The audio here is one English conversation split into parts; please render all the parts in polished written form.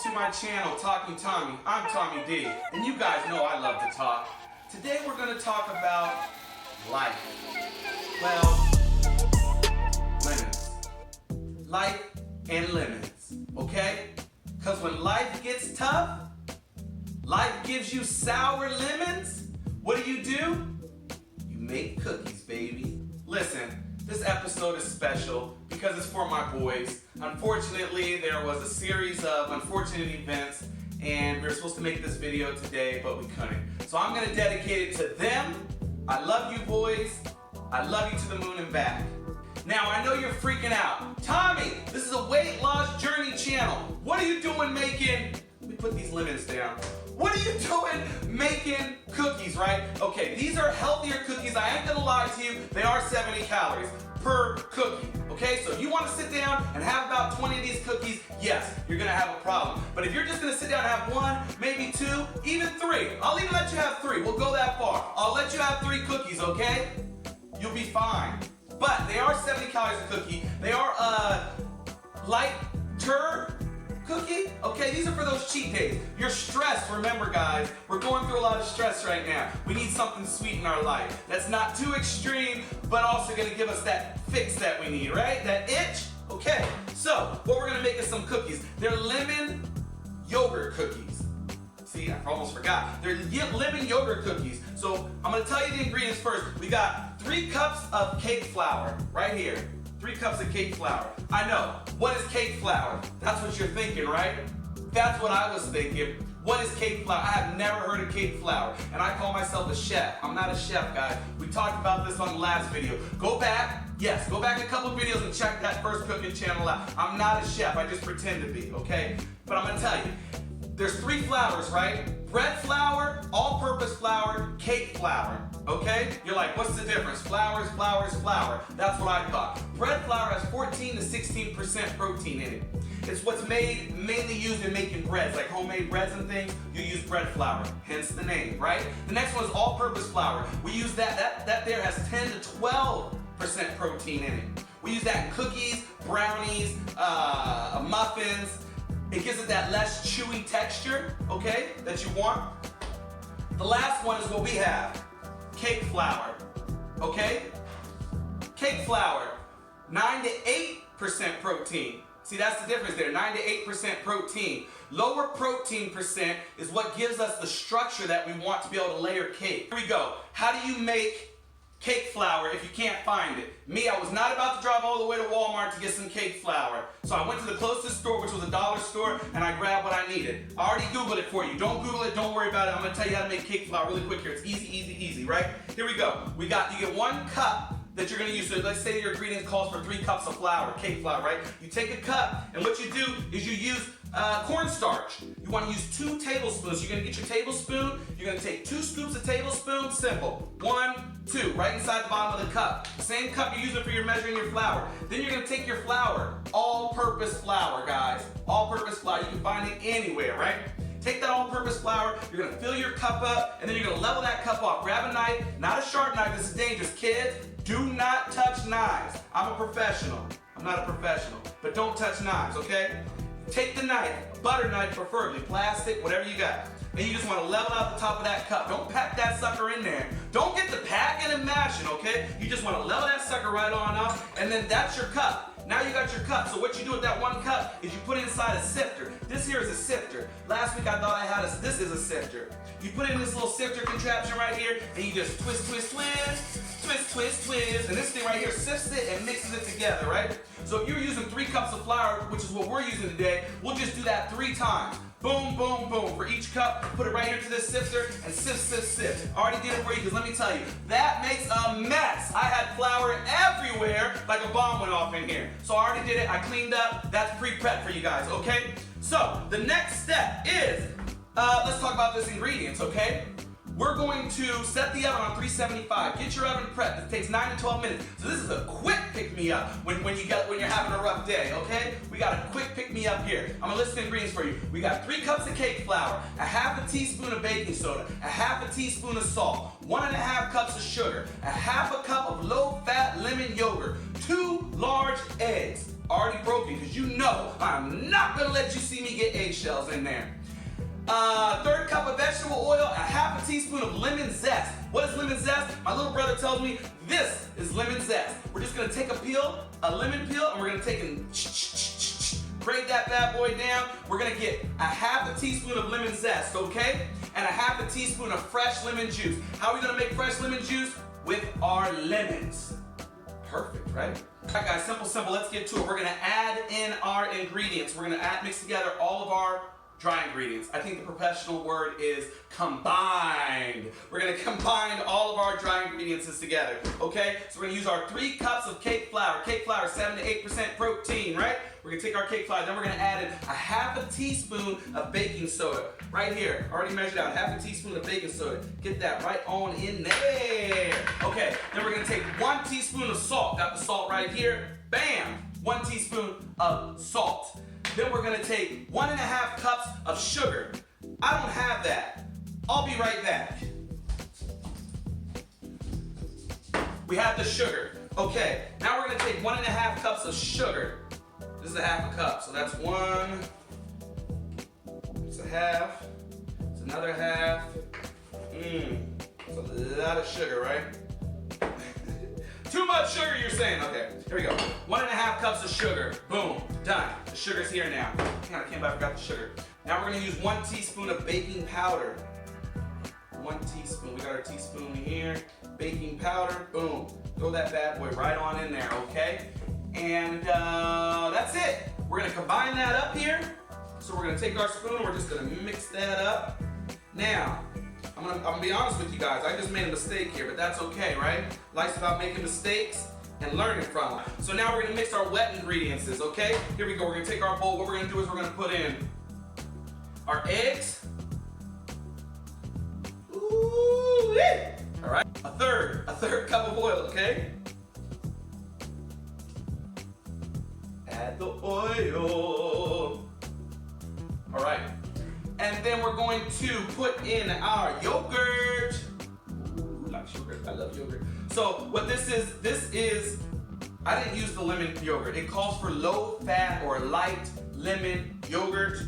to my channel, Talking Tommy. I'm Tommy D, and you guys know I love to talk. Today we're going to talk about life. Well, lemons. Life and lemons, okay? Because when life gets tough, life gives you sour lemons, what do? You make cookies, baby. Listen, this episode is special because it's for my boys. Unfortunately, there was a series of unfortunate events and we were supposed to make this video today, but we couldn't. So I'm gonna dedicate it to them. I love you boys. I love you to the moon and back. Now, I know you're freaking out. Tommy, this is a weight loss journey channel. What are you doing making, let me put these lemons down. What are you doing making cookies, right? Okay, these are healthier cookies. I ain't gonna lie to you. They are 70 calories per cookie, okay? So if you wanna sit down and have about 20 of these cookies, yes, you're gonna have a problem. But if you're just gonna sit down and have one, maybe two, even three, I'll even let you have three. We'll go that far. I'll let you have 3 cookies, okay? You'll be fine. But they are 70 calories a cookie. They are lighter cookie, okay? These are for those cheat days. You're stressed, remember guys, we're going through a lot of stress right now. We need something sweet in our life that's not too extreme, but also gonna give us that fix that we need, right? That itch, okay? So, what we're gonna make is some cookies. They're lemon yogurt cookies. See, I almost forgot. They're lemon yogurt cookies. So, I'm gonna tell you the ingredients first. We got 3 cups of cake flour, right here. 3 cups of cake flour. I know, what is cake flour? That's what you're thinking, right? That's what I was thinking. What is cake flour? I have never heard of cake flour, and I call myself a chef. I'm not a chef, guys. We talked about this on the last video. Go back, yes, go back a couple of videos and check that first cooking channel out. I'm not a chef, I just pretend to be, okay? But I'm gonna tell you, there's 3 flours, right? Bread flour, all-purpose flour, cake flour, okay? You're like, what's the difference? Flour. That's what I thought. Bread flour has 14 to 16% protein in it. It's what's mainly used in making breads, like homemade breads and things. You use bread flour, hence the name, right? The next one is all-purpose flour. We use that there has 10 to 12% protein in it. We use that in cookies, brownies, muffins. It gives it that less chewy texture, okay, that you want. The last one is what we have, cake flour, okay? Cake flour, 9 to 8% protein. See, that's the difference there, 9 to 8% protein. Lower protein percent is what gives us the structure that we want to be able to layer cake. Here we go. How do you make cake flour if you can't find it? Me, I was not about to drive all the way to Walmart to get some cake flour. So I went to the closest store, which was a dollar store, and I grabbed what I needed. I already Googled it for you. Don't Google it, don't worry about it. I'm gonna tell you how to make cake flour really quick here. It's easy, right? Here we go. You get 1 cup that you're gonna use. So let's say your ingredient calls for 3 cups of flour, cake flour, right? You take a cup, and what you do is you use cornstarch. You want to use 2 tablespoons. You're going to get your tablespoon. You're going to take 2 scoops of tablespoon. Simple. 1, 2, right inside the bottom of the cup. Same cup you're using for your measuring your flour. Then you're going to take your flour. All-purpose flour, guys. All-purpose flour. You can find it anywhere, right? Take that all-purpose flour, you're gonna fill your cup up, and then you're gonna level that cup off. Grab a knife, not a sharp knife, this is dangerous. Kids, do not touch knives. I'm a professional. I'm not a professional, but don't touch knives, okay? Take the knife, butter knife preferably, plastic, whatever you got. And you just wanna level out the top of that cup. Don't pack that sucker in there. Don't get the packing and mashing, okay? You just wanna level that sucker right on up, and then that's your cup. Now you got your cup, so what you do with that 1 cup is you put it inside a sifter. This here is a sifter. Last week I thought I had this is a sifter. You put it in this little sifter contraption right here, and you just twist, and this thing right here sifts it and mixes it together, right? So if you're using 3 cups of flour, which is what we're using today, we'll just do that 3 times. Boom, boom, boom. For each cup, put it right here to this sifter and sift. I already did it for you because let me tell you, that makes a mess. I had flour everywhere like a bomb went off in here. So I already did it, I cleaned up, that's pre-prep for you guys, okay? So the next step is, let's talk about this ingredients, okay? We're going to set the oven on 375. Get your oven prepped. It takes 9 to 12 minutes. So this is a quick pick-me-up when you're having a rough day, okay? We got a quick pick-me-up here. I'm gonna list the ingredients for you. We got 3 cups of cake flour, a half a teaspoon of baking soda, a half a teaspoon of salt, 1.5 cups of sugar, a half a cup of low-fat lemon yogurt, 2 large eggs, already broken, because you know I'm not gonna let you see me get eggshells in there. Third cup of vegetable oil, a half a teaspoon of lemon zest. What is lemon zest? My little brother tells me this is lemon zest. We're just gonna take a lemon peel, and we're gonna take and break that bad boy down. We're gonna get a half a teaspoon of lemon zest, okay? And a half a teaspoon of fresh lemon juice. How are we gonna make fresh lemon juice? With our lemons. Perfect, right? All right, guys, simple, let's get to it. We're gonna add in our ingredients. We're gonna mix together all of our dry ingredients. I think the professional word is combined. We're gonna combine all of our dry ingredients together, okay? So we're gonna use our 3 cups of cake flour. Cake flour, 7 to 8% protein, right? We're gonna take our cake flour, then we're gonna add in a half a teaspoon of baking soda. Right here, already measured out, half a teaspoon of baking soda. Get that right on in there. Okay, then we're gonna take 1 teaspoon of salt. Got the salt right here, bam! 1 teaspoon of salt. Then we're gonna take 1.5 cups of sugar. I don't have that. I'll be right back. We have the sugar. Okay, now we're gonna take 1.5 cups of sugar. This is a half a cup, so that's 1. It's a half. It's another half. It's a lot of sugar, right? Too much sugar, you're saying. Okay, here we go. 1.5 cups of sugar. Boom, done. The sugar's here now. Hang on, I can't believe I forgot the sugar. Now we're gonna use 1 teaspoon of baking powder. 1 teaspoon, we got our teaspoon here. Baking powder, boom. Throw that bad boy right on in there, okay? And that's it. We're gonna combine that up here. So we're gonna take our spoon and we're just gonna mix that up. Now, I'm gonna be honest with you guys. I just made a mistake here, but that's okay, right? Life's about making mistakes and learning from them. So now we're gonna mix our wet ingredients, okay? Here we go, we're gonna take our bowl. What we're gonna do is we're gonna put in our eggs. Ooh, yeah. All right, a third cup of oil, okay? Add the oil. All right, and then we're going to put in our yogurt. Ooh, like yogurt, I love yogurt. So what this is, I didn't use the lemon yogurt. It calls for low fat or light lemon yogurt.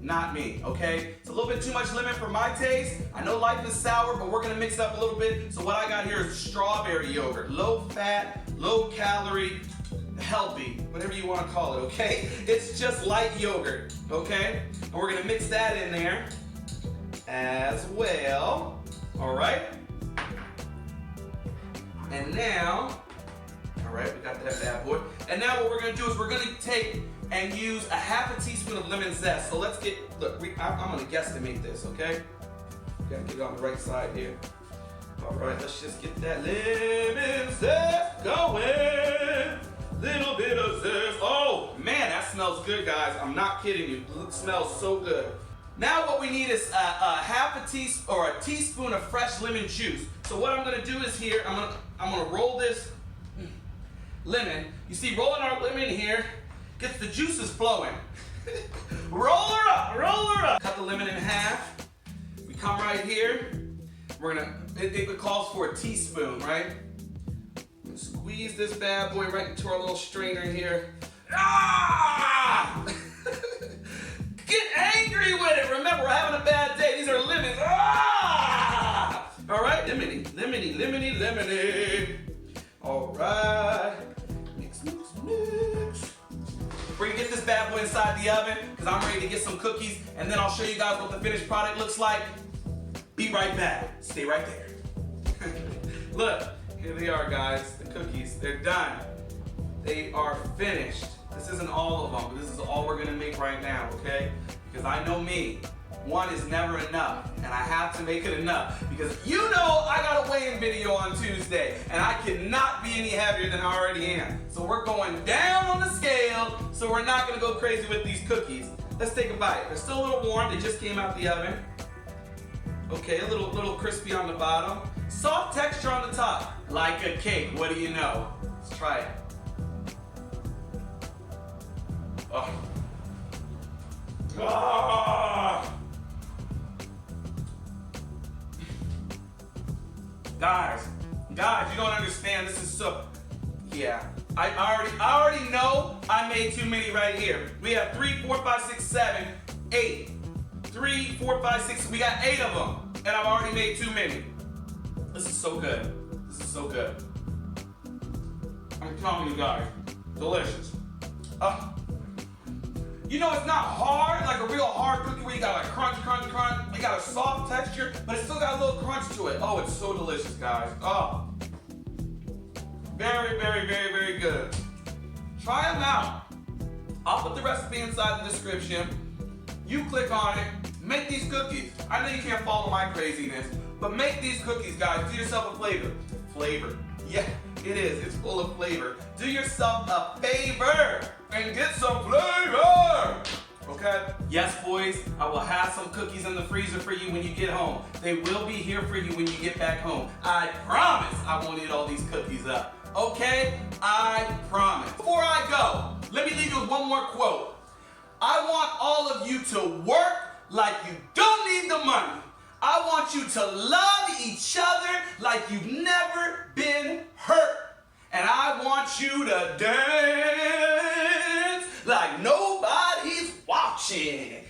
Not me, okay? It's a little bit too much lemon for my taste. I know life is sour, but we're gonna mix it up a little bit. So what I got here is strawberry yogurt. Low fat, low calorie, healthy, whatever you wanna call it, okay? It's just light yogurt, okay? And we're gonna mix that in there as well, all right? And now, all right, we got that bad boy. And now what we're gonna do is we're gonna take and use a half a teaspoon of lemon zest. So let's get, look, I'm gonna guesstimate this, okay? Gotta get it on the right side here. All right, let's just get that lemon zest going. Little bit of zest. Oh, man, that smells good, guys. I'm not kidding you. It smells so good. Now what we need is a teaspoon or a teaspoon of fresh lemon juice. So what I'm gonna do is here, I'm gonna roll this lemon. You see, rolling our lemon here gets the juices flowing. Roll her up, roll her up. Cut the lemon in half. We come right here. We're gonna, it calls for a teaspoon, right? Squeeze this bad boy right into our little strainer here. Ah! Get angry with it. Remember, we're having a bad day. These are lemons. Ah! All right, lemony, lemony, lemony, lemony. All right. Mix, mix, mix. We're gonna get this bad boy inside the oven because I'm ready to get some cookies, and then I'll show you guys what the finished product looks like. Be right back. Stay right there. Look, here they are, guys. The cookies, they're done. They are finished. This isn't all of them, but this is all we're gonna make right now, okay? Because I know me, one is never enough, and I have to make it enough because you know I got a weigh-in video on Tuesday, and I cannot be any heavier than I already am. So we're going down on the scale, so we're not gonna go crazy with these cookies. Let's take a bite. They're still a little warm. They just came out the oven. Okay, a little crispy on the bottom. Soft texture on the top, like a cake. What do you know? Let's try it. Oh. Ah. Guys, you don't understand. This is so, yeah. I already know I made too many right here. We have 3, 4, 5, 6, 7, 8. 3, 4, 5, 6. We got 8 of them, and I've already made too many. This is so good. This is so good. I'm telling you guys, delicious. You know, it's not hard, like a real hard cookie where you got like crunch, crunch, crunch. It got a soft texture, but it still got a little crunch to it. Oh, it's so delicious, guys. Oh. Very, very, very, very good. Try them out. I'll put the recipe inside the description. You click on it, make these cookies. I know you can't follow my craziness, but make these cookies, guys. Do yourself a flavor. Flavor. Yeah, it is. It's full of flavor. Do yourself a favor and get some flavor. Okay? Yes, boys, I will have some cookies in the freezer for you when you get home. They will be here for you when you get back home. I promise I won't eat all these cookies up. Okay? I promise. Before I go, let me leave you with one more quote. I want all of you to work like you don't need the money. I want you to love each other like you've never been hurt. And I want you to dance like nobody's watching.